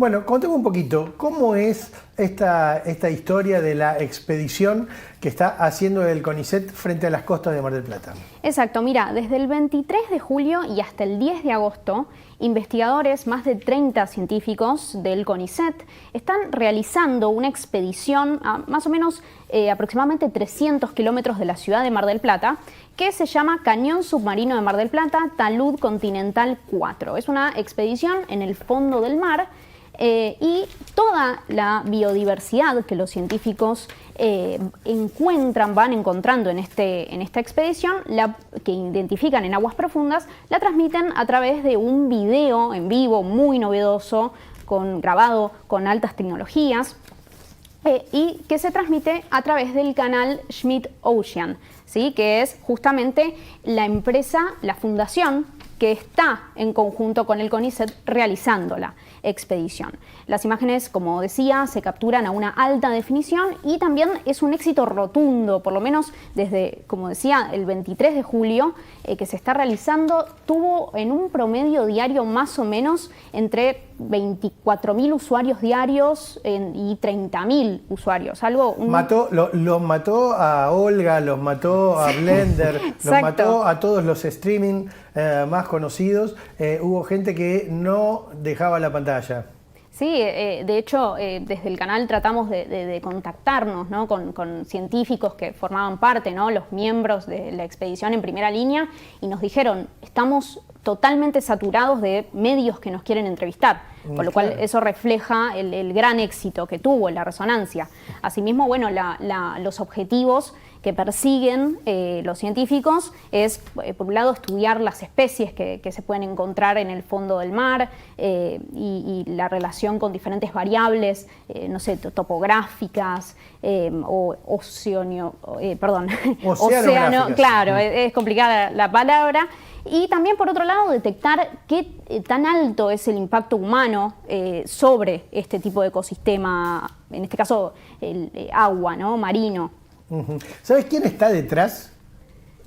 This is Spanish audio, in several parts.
Bueno, contame un poquito, ¿cómo es esta historia de la expedición que está haciendo el CONICET frente a las costas de Mar del Plata? Exacto, mira, desde el 23 de julio y hasta el 10 de agosto, investigadores, más de 30 científicos del CONICET, están realizando una expedición a más o menos aproximadamente 300 kilómetros de la ciudad de Mar del Plata, que se llama Cañón Submarino de Mar del Plata, Talud Continental 4. Es una expedición en el fondo del mar y toda la biodiversidad que los científicos van encontrando en esta expedición, que identifican en aguas profundas, la transmiten a través de un video en vivo muy novedoso, grabado con altas tecnologías, y que se transmite a través del canal Schmidt Ocean, ¿sí? Que es justamente la empresa, la fundación que está en conjunto con el CONICET realizando la expedición. Las imágenes, como decía, se capturan a una alta definición y también es un éxito rotundo, por lo menos desde, como decía, el 23 de julio que se está realizando, tuvo en un promedio diario más o menos entre 24.000 usuarios diarios y 30.000 usuarios. Los mató a Olga, los mató a Blender, los mató a todos los streaming más conocidos. Hubo gente que no dejaba la pantalla. Sí, de hecho, desde el canal tratamos de contactarnos, ¿no? con científicos que formaban parte, ¿no? Los miembros de la expedición en primera línea, y nos dijeron, estamos totalmente saturados de medios que nos quieren entrevistar, con lo cual eso refleja el gran éxito que tuvo en la resonancia. Asimismo, bueno, los objetivos que persiguen los científicos es, por un lado, estudiar las especies que se pueden encontrar en el fondo del mar y la relación con diferentes variables, no sé, topográficas o océano, claro, es complicada la palabra. Y también, por otro lado, detectar qué tan alto es el impacto humano sobre este tipo de ecosistema, en este caso el agua, ¿no? Marino. ¿Sabes quién está detrás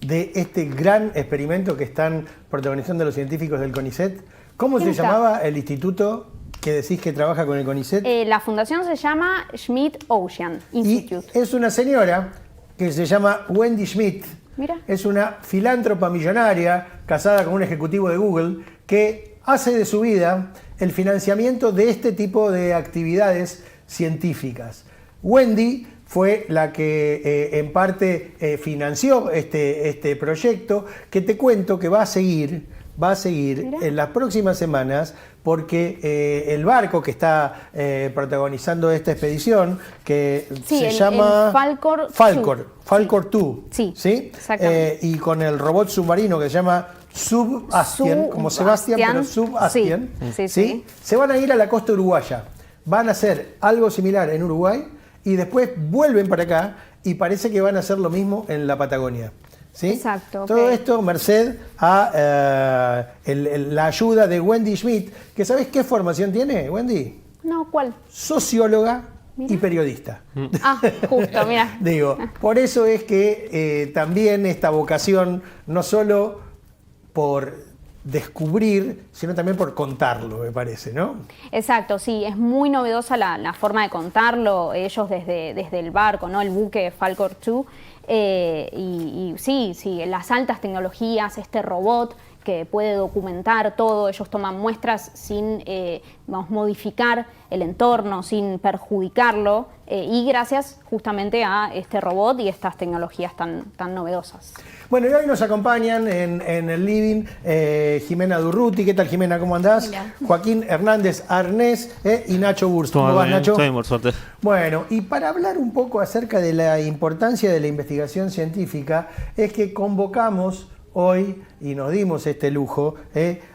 de este gran experimento que están protagonizando los científicos del CONICET? ¿Cómo se llamaba el instituto que decís que trabaja con el CONICET? La fundación se llama Schmidt Ocean Institute. Y es una señora que se llama Wendy Schmidt. Mira. Es una filántropa millonaria, casada con un ejecutivo de Google, que hace de su vida el financiamiento de este tipo de actividades científicas. Wendy fue la que en parte financió este proyecto, que te cuento que va a seguir en las próximas semanas, porque el barco que está protagonizando esta expedición, que se llama Falcor 2, ¿sí? Exactamente. Y con el robot submarino que se llama Subastian, como Sebastián, pero Subastian, ¿sí? Se van a ir a la costa uruguaya. Van a hacer algo similar en Uruguay y después vuelven para acá y parece que van a hacer lo mismo en la Patagonia. ¿Sí? Exacto. Todo esto merced a la ayuda de Wendy Schmidt, que ¿sabés qué formación tiene, Wendy? No, ¿cuál? Socióloga y periodista. Ah, justo, mira. Digo, por eso es que también esta vocación, no solo por descubrir, sino también por contarlo, me parece, ¿no? Exacto, sí, es muy novedosa la forma de contarlo, ellos desde el barco, ¿no? El buque Falcor 2, y sí, las altas tecnologías, este robot que puede documentar todo, ellos toman muestras sin modificar el entorno, sin perjudicarlo, y gracias justamente a este robot y estas tecnologías tan novedosas. Bueno, y hoy nos acompañan en el living Jimena Durruti. ¿Qué tal, Jimena? ¿Cómo andás? Hola. Joaquín Hernández Arnés y Nacho Burst. ¿Cómo vas, Nacho? Estoy bien, por suerte. Bueno, y para hablar un poco acerca de la importancia de la investigación científica, es que convocamos hoy, y nos dimos este lujo,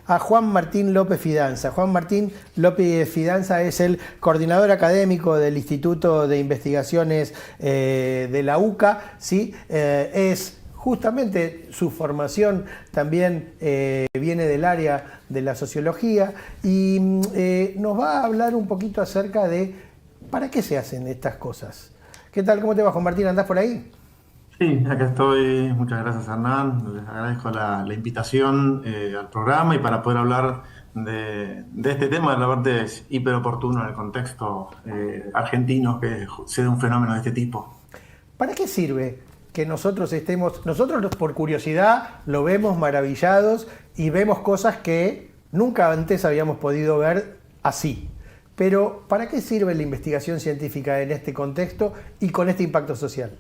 a Juan Martín López Fidanza. Juan Martín López Fidanza es el coordinador académico del Instituto de Investigaciones de la UCA, ¿sí? Es justamente su formación también viene del área de la sociología y nos va a hablar un poquito acerca de para qué se hacen estas cosas. ¿Qué tal? ¿Cómo te va, Juan Martín? ¿Andás por ahí? Sí, acá estoy. Muchas gracias, Hernán. Les agradezco la invitación al programa y para poder hablar de este tema. La verdad es hiperoportuno en el contexto argentino que se dé un fenómeno de este tipo. ¿Para qué sirve que nosotros por curiosidad lo vemos maravillados y vemos cosas que nunca antes habíamos podido ver así? Pero ¿para qué sirve la investigación científica en este contexto y con este impacto social?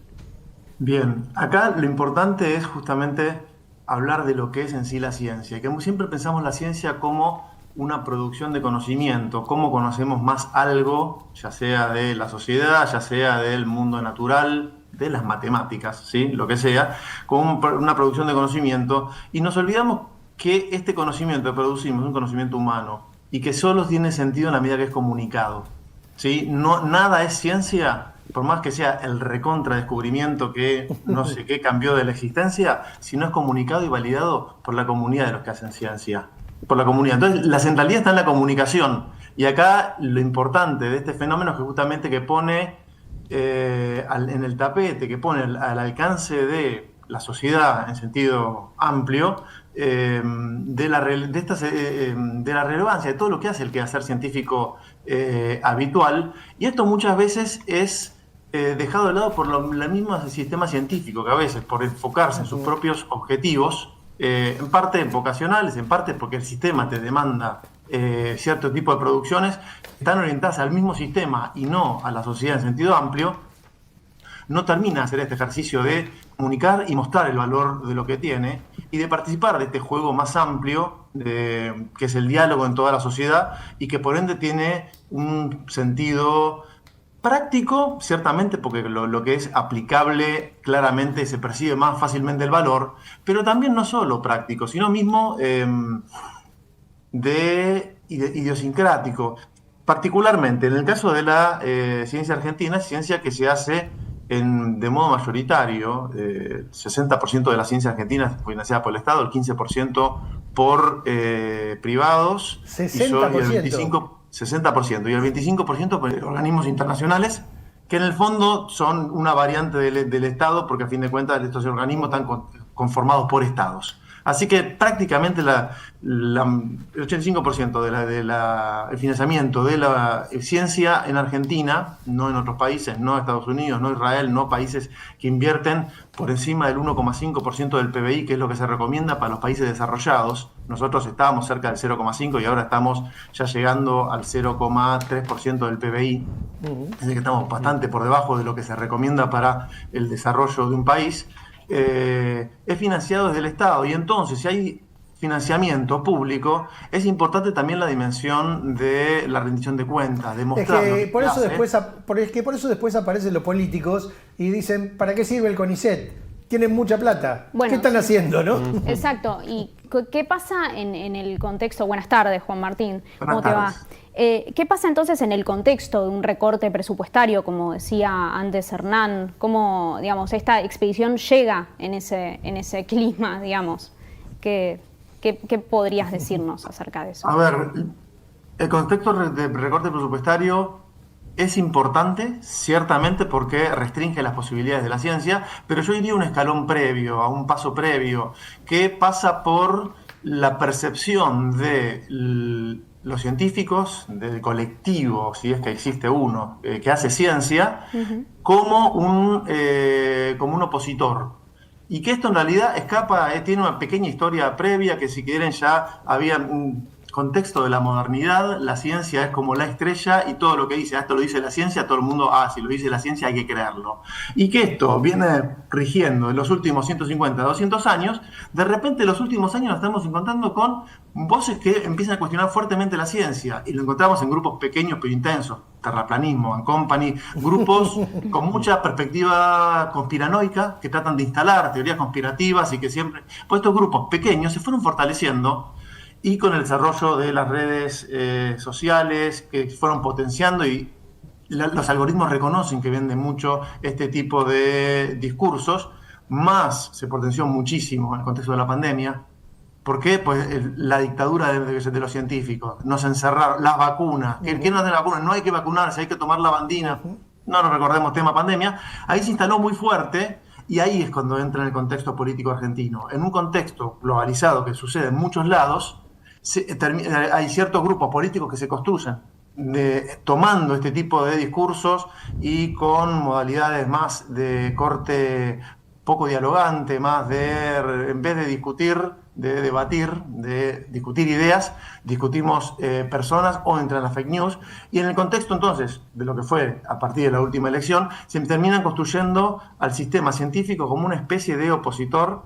Bien, acá lo importante es justamente hablar de lo que es en sí la ciencia, que siempre pensamos la ciencia como una producción de conocimiento, cómo conocemos más algo, ya sea de la sociedad, ya sea del mundo natural, de las matemáticas, ¿sí? Lo que sea, como una producción de conocimiento, y nos olvidamos que este conocimiento que producimos es un conocimiento humano y que solo tiene sentido en la medida que es comunicado, ¿sí? No, nada es ciencia, por más que sea el recontra descubrimiento que no sé qué cambió de la existencia, si no es comunicado y validado por la comunidad de los que hacen ciencia, por la comunidad. Entonces, la centralidad está en la comunicación. Y acá lo importante de este fenómeno es que justamente que pone en el tapete, que pone al alcance de la sociedad en sentido amplio, de la relevancia de todo lo que hace el quehacer científico habitual. Y esto muchas veces es dejado de lado por el mismo sistema científico, que a veces por enfocarse en sus propios objetivos, en parte vocacionales, en parte porque el sistema te demanda cierto tipo de producciones, están orientadas al mismo sistema y no a la sociedad en sentido amplio, no termina de hacer este ejercicio de comunicar y mostrar el valor de lo que tiene y de participar de este juego más amplio, que es el diálogo en toda la sociedad y que por ende tiene un sentido práctico, ciertamente, porque lo que es aplicable claramente se percibe más fácilmente el valor, pero también no solo práctico, sino mismo idiosincrático. Particularmente en el caso de la ciencia argentina, es ciencia que se hace de modo mayoritario. El 60% de la ciencia argentina es financiada por el Estado, el 15% por privados, 60%. 60%, y el 25% por organismos internacionales, que en el fondo son una variante del Estado, porque a fin de cuentas estos organismos están conformados por estados. Así que prácticamente el 85% del financiamiento de la ciencia en Argentina, no en otros países, no Estados Unidos, no Israel, no países que invierten por encima del 1,5% del PBI, que es lo que se recomienda para los países desarrollados. Nosotros estábamos cerca del 0,5% y ahora estamos ya llegando al 0,3% del PBI. Es decir, que estamos bastante por debajo de lo que se recomienda para el desarrollo de un país. Es financiado desde el Estado, y entonces si hay financiamiento público, es importante también la dimensión de la rendición de cuentas, demostrar es que por eso después aparecen los políticos y dicen, ¿para qué sirve el CONICET? Tienen mucha plata. Bueno, ¿qué están haciendo, no? Exacto. ¿Y qué pasa en el contexto? Buenas tardes, Juan Martín. ¿Cómo te va? ¿Qué pasa entonces en el contexto de un recorte presupuestario, como decía antes Hernán? ¿Cómo, digamos, esta expedición llega en ese clima, digamos? ¿Qué podrías decirnos acerca de eso? A ver, el contexto de recorte presupuestario es importante, ciertamente, porque restringe las posibilidades de la ciencia, pero yo iría un escalón previo, a un paso previo, que pasa por la percepción de los científicos, del colectivo, si es que existe uno, que hace ciencia, como un opositor. Y que esto en realidad tiene una pequeña historia previa, que si quieren ya había un contexto de la modernidad. La ciencia es como la estrella y todo lo que dice, esto lo dice la ciencia, todo el mundo, si lo dice la ciencia hay que creerlo. Y que esto viene rigiendo en los últimos 150, 200 años. De repente en los últimos años nos estamos encontrando con voces que empiezan a cuestionar fuertemente la ciencia, y lo encontramos en grupos pequeños pero intensos, Terraplanismo and Company, grupos con mucha perspectiva conspiranoica que tratan de instalar teorías conspirativas, y que siempre, pues estos grupos pequeños se fueron fortaleciendo, y con el desarrollo de las redes sociales que fueron potenciando, y los algoritmos reconocen que venden mucho este tipo de discursos, más se potenció muchísimo en el contexto de la pandemia. ¿Por qué? Pues la dictadura de los científicos, nos encerraron, las vacunas, ¿quién no hace la vacuna? No hay que vacunarse, hay que tomar la bandina. No nos recordemos tema pandemia. Ahí se instaló muy fuerte, y ahí es cuando entra en el contexto político argentino. En un contexto globalizado que sucede en muchos lados, hay ciertos grupos políticos que se construyen tomando este tipo de discursos y con modalidades más de corte poco dialogante, más en vez de discutir, de debatir, de discutir ideas, discutimos personas o entran las fake news. Y en el contexto entonces de lo que fue a partir de la última elección, se terminan construyendo al sistema científico como una especie de opositor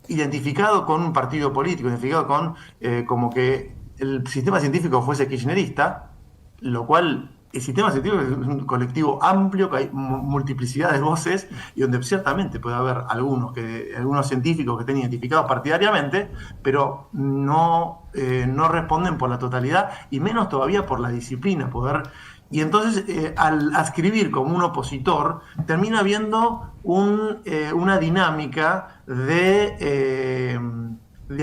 identificado con un partido político, identificado con como que el sistema científico fuese kirchnerista, lo cual el sistema científico es un colectivo amplio, que hay multiplicidad de voces y donde ciertamente puede haber algunos científicos que estén identificados partidariamente, pero no responden por la totalidad y menos todavía por la disciplina. Y entonces, al adscribir como un opositor, termina habiendo una dinámica de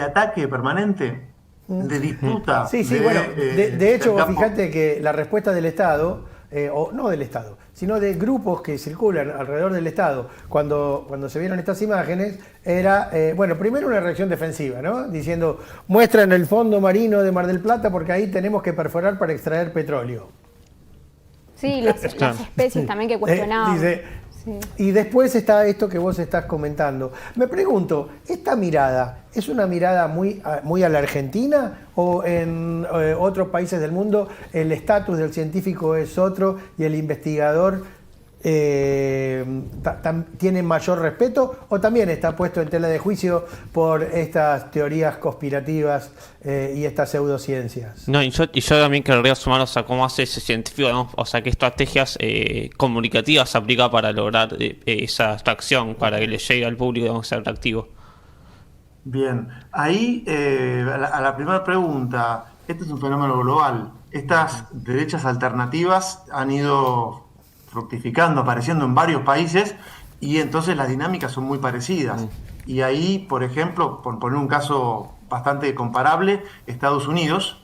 ataque permanente, de disputa. Sí, bueno, de hecho, fíjate que la respuesta del Estado, o no del Estado, sino de grupos que circulan alrededor del Estado, cuando se vieron estas imágenes, era, primero una reacción defensiva, ¿no? Diciendo, muestran el fondo marino de Mar del Plata porque ahí tenemos que perforar para extraer petróleo. Sí, las especies también que cuestionaban. Sí. Y después está esto que vos estás comentando. Me pregunto, ¿esta mirada es una mirada muy a la Argentina o en otros países del mundo el estatus del científico es otro y el investigador tiene mayor respeto o también está puesto en tela de juicio por estas teorías conspirativas y estas pseudociencias? No, y yo también querría sumar, cómo hace ese científico, ¿no? Qué estrategias comunicativas aplica para lograr esa atracción, para que le llegue al público, ser atractivo. Bien, ahí a la primera pregunta, este es un fenómeno global. Estas derechas alternativas han ido fructificando, apareciendo en varios países y entonces las dinámicas son muy parecidas. Y ahí, por ejemplo, por poner un caso bastante comparable, Estados Unidos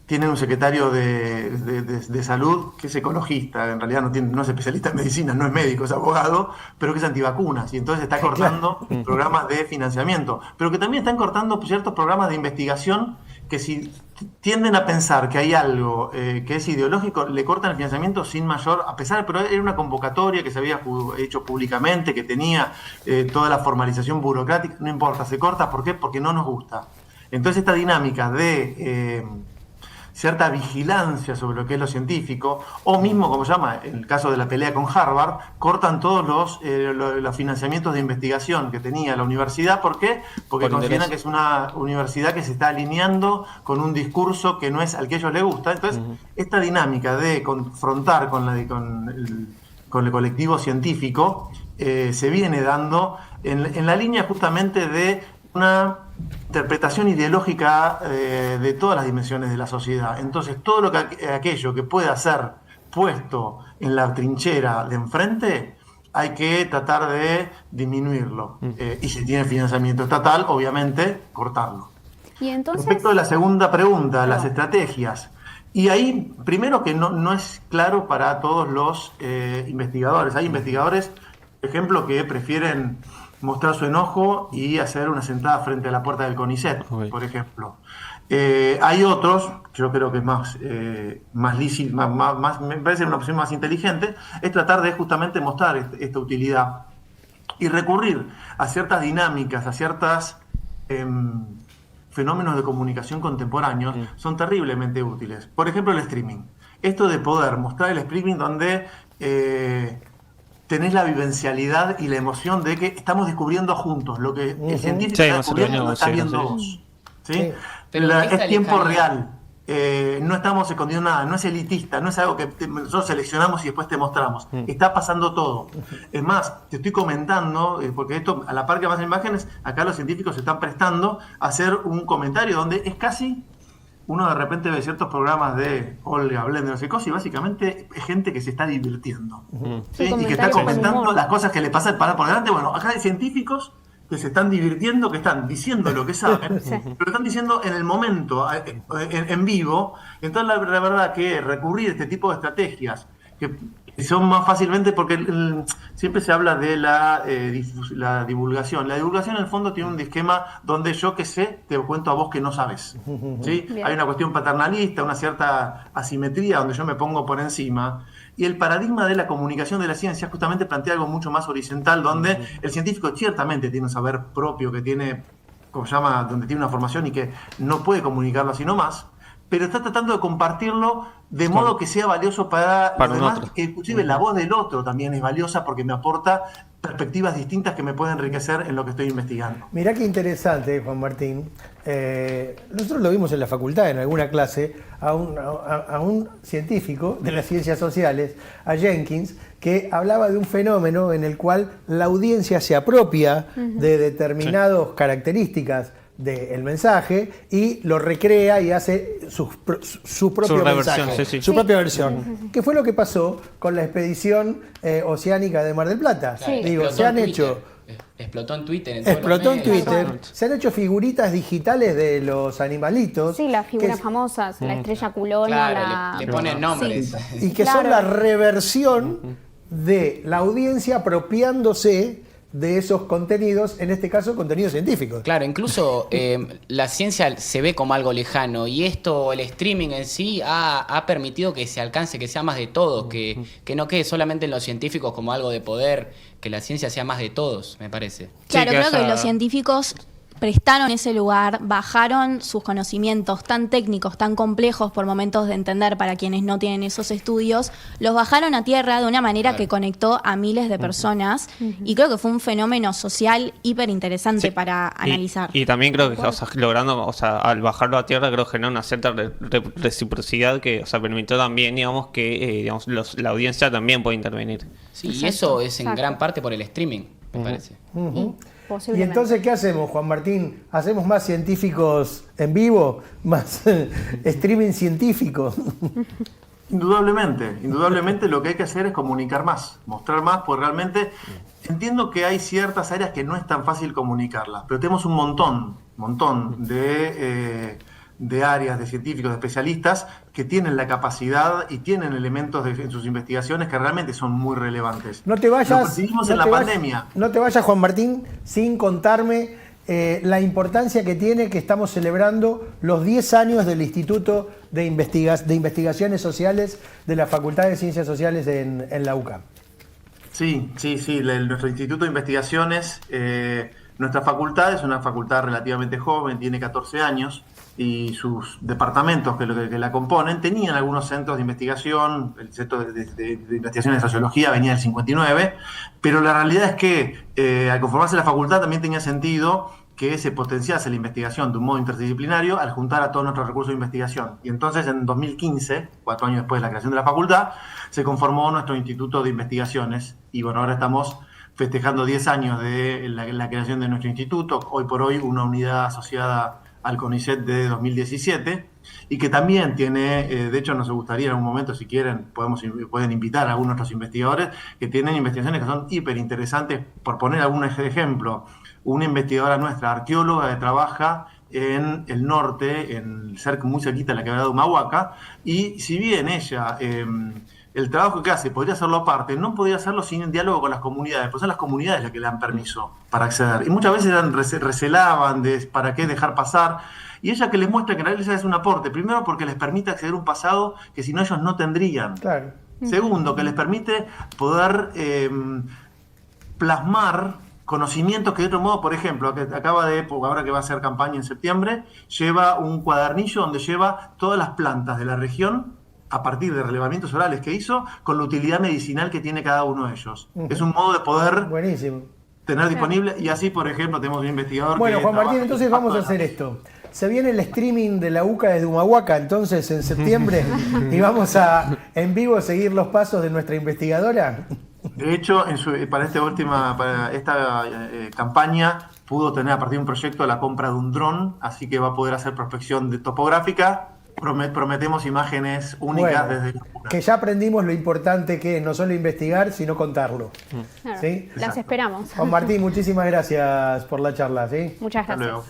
tiene un secretario de salud que es ecologista, en realidad no es especialista en medicina, no es médico, es abogado, pero que es antivacunas y entonces está cortando programas de financiamiento, pero que también están cortando ciertos programas de investigación que si tienden a pensar que hay algo que es ideológico, le cortan el financiamiento sin mayor, pero era una convocatoria que se había hecho públicamente, que tenía toda la formalización burocrática, no importa, se corta, ¿por qué? Porque no nos gusta. Entonces esta dinámica de cierta vigilancia sobre lo que es lo científico, o mismo, como se llama, en el caso de la pelea con Harvard, cortan todos los financiamientos de investigación que tenía la universidad. ¿Por qué? Porque consideran que es una universidad que se está alineando con un discurso que no es al que a ellos les gusta. Entonces, esta dinámica de confrontar con el colectivo científico se viene dando en la línea justamente de una interpretación ideológica de todas las dimensiones de la sociedad. Entonces, todo aquello que pueda ser puesto en la trinchera de enfrente, hay que tratar de disminuirlo. Y si tiene financiamiento estatal, obviamente, cortarlo. ¿Y entonces? Respecto a la segunda pregunta, las estrategias. Y ahí, primero que no es claro para todos los investigadores. Hay investigadores, por ejemplo, que prefieren mostrar su enojo y hacer una sentada frente a la puerta del CONICET, por ejemplo. Hay otros, yo creo que es más lícito, me parece una opción más inteligente, es tratar de justamente mostrar esta utilidad y recurrir a ciertas dinámicas, a ciertos fenómenos de comunicación contemporáneos, son terriblemente útiles. Por ejemplo, el streaming. Esto de poder mostrar el streaming donde tenés la vivencialidad y la emoción de que estamos descubriendo juntos lo que el científico está descubriendo, lo estás viendo vos. ¿Sí? Es tiempo real. No estamos escondiendo nada, no es elitista, no es algo que nosotros seleccionamos y después te mostramos. Está pasando todo. Es más, te estoy comentando, porque esto, a la par que más imágenes, acá los científicos se están prestando a hacer un comentario donde es casi... Uno de repente ve ciertos programas de Olga, Blender, no sé cosas, y básicamente es gente que se está divirtiendo. ¿Sí? Y que está comentando las cosas que le pasan para por delante. Bueno, acá hay científicos que se están divirtiendo, que están diciendo lo que saben, pero están diciendo en el momento, en vivo. Entonces la verdad que recurrir a este tipo de estrategias que son más fácilmente, porque siempre se habla de la divulgación. La divulgación en el fondo tiene un esquema donde yo que sé, te cuento a vos que no sabes. ¿Sí? Hay una cuestión paternalista, una cierta asimetría donde yo me pongo por encima. Y el paradigma de la comunicación de la ciencia justamente plantea algo mucho más horizontal, donde el científico ciertamente tiene un saber propio, que tiene, como se llama, donde tiene una formación y que no puede comunicarlo así nomás, pero está tratando de compartirlo de modo que sea valioso para los demás, que inclusive la voz del otro también es valiosa porque me aporta perspectivas distintas que me pueden enriquecer en lo que estoy investigando. Mirá qué interesante, Juan Martín. Nosotros lo vimos en la facultad, en alguna clase, a un científico de las ciencias sociales, a Jenkins, que hablaba de un fenómeno en el cual la audiencia se apropia de determinadas características del mensaje y lo recrea y hace su propio mensaje, su propia versión. ¿Qué fue lo que pasó con la expedición oceánica de Mar del Plata? Claro, Digo, se han hecho... Explotó en Twitter. Explotó en Twitter. Se han hecho figuritas digitales de los animalitos. Sí, las figuras famosas, la estrella culona. Claro, le ponen nombres. Sí. Y que son la reversión de la audiencia apropiándose de esos contenidos, en este caso contenidos científicos. Claro, incluso la ciencia se ve como algo lejano y esto, el streaming en sí, ha permitido que se alcance, que sea más de todos, que no quede solamente en los científicos como algo de poder, que la ciencia sea más de todos, me parece. Claro, Sí, creo que los científicos prestaron ese lugar, bajaron sus conocimientos tan técnicos, tan complejos por momentos de entender para quienes no tienen esos estudios, los bajaron a tierra de una manera que conectó a miles de personas y creo que fue un fenómeno social hiper interesante para analizar. Y también creo que logrando, al bajarlo a tierra, creo que genera una cierta reciprocidad que permitió también, digamos, que la audiencia también puede intervenir. Sí, y eso es en gran parte por el streaming, me parece. Y entonces, ¿qué hacemos, Juan Martín? ¿Hacemos más científicos en vivo? ¿Más streaming científico? Indudablemente lo que hay que hacer es comunicar más, mostrar más, pues realmente entiendo que hay ciertas áreas que no es tan fácil comunicarlas, pero tenemos un montón de áreas, de científicos, de especialistas que tienen la capacidad y tienen elementos en sus investigaciones que realmente son muy relevantes. No te vayas. Lo percibimos en la pandemia. No te vayas, Juan Martín, sin contarme la importancia que tiene que estamos celebrando los 10 años del Instituto de Investigaciones Sociales de la Facultad de Ciencias Sociales en la UCAM. Sí, nuestro Instituto de Investigaciones, nuestra facultad es una facultad relativamente joven, tiene 14 años, y sus departamentos que la componen tenían algunos centros de investigación. El centro de investigación de sociología venía del 59, pero la realidad es que al conformarse la facultad también tenía sentido que se potenciase la investigación de un modo interdisciplinario al juntar a todos nuestros recursos de investigación. Y entonces en 2015, 4 años después de la creación de la facultad, se conformó nuestro Instituto de Investigaciones y bueno, ahora estamos festejando 10 años de la creación de nuestro instituto, hoy por hoy una unidad asociada al CONICET de 2017 y que también tiene, de hecho nos gustaría en algún momento, si quieren, pueden invitar a algunos de nuestros investigadores que tienen investigaciones que son hiper interesantes. Por poner algún ejemplo, una investigadora nuestra, arqueóloga, que trabaja en el norte, muy cerquita de la quebrada de Humahuaca, y si bien ella... el trabajo que hace podría hacerlo aparte, no podría hacerlo sin diálogo con las comunidades, pues son las comunidades las que le dan permiso para acceder. Y muchas veces recelaban de para qué dejar pasar. Y ella que les muestra que en realidad es un aporte, primero porque les permite acceder a un pasado que si no ellos no tendrían. Claro. Segundo, que les permite poder plasmar conocimientos que de otro modo, por ejemplo, ahora que va a hacer campaña en septiembre, lleva un cuadernillo donde lleva todas las plantas de la región a partir de relevamientos orales que hizo, con la utilidad medicinal que tiene cada uno de ellos. Es un modo de poder tener disponible, y así, por ejemplo, tenemos un investigador Bueno, Juan Martín, entonces vamos a hacer esto. Se viene el streaming de la UCA desde Humahuaca, entonces, en septiembre, y vamos a, en vivo, seguir los pasos de nuestra investigadora. De hecho, para esta campaña, pudo tener a partir de un proyecto la compra de un dron, así que va a poder hacer prospección topográfica. Prometemos imágenes únicas desde la UNA. Que ya aprendimos lo importante que es no solo investigar, sino contarlo. Claro, ¿Sí? las esperamos. Juan Martín, muchísimas gracias por la charla. ¿Sí? Muchas Hasta gracias. luego.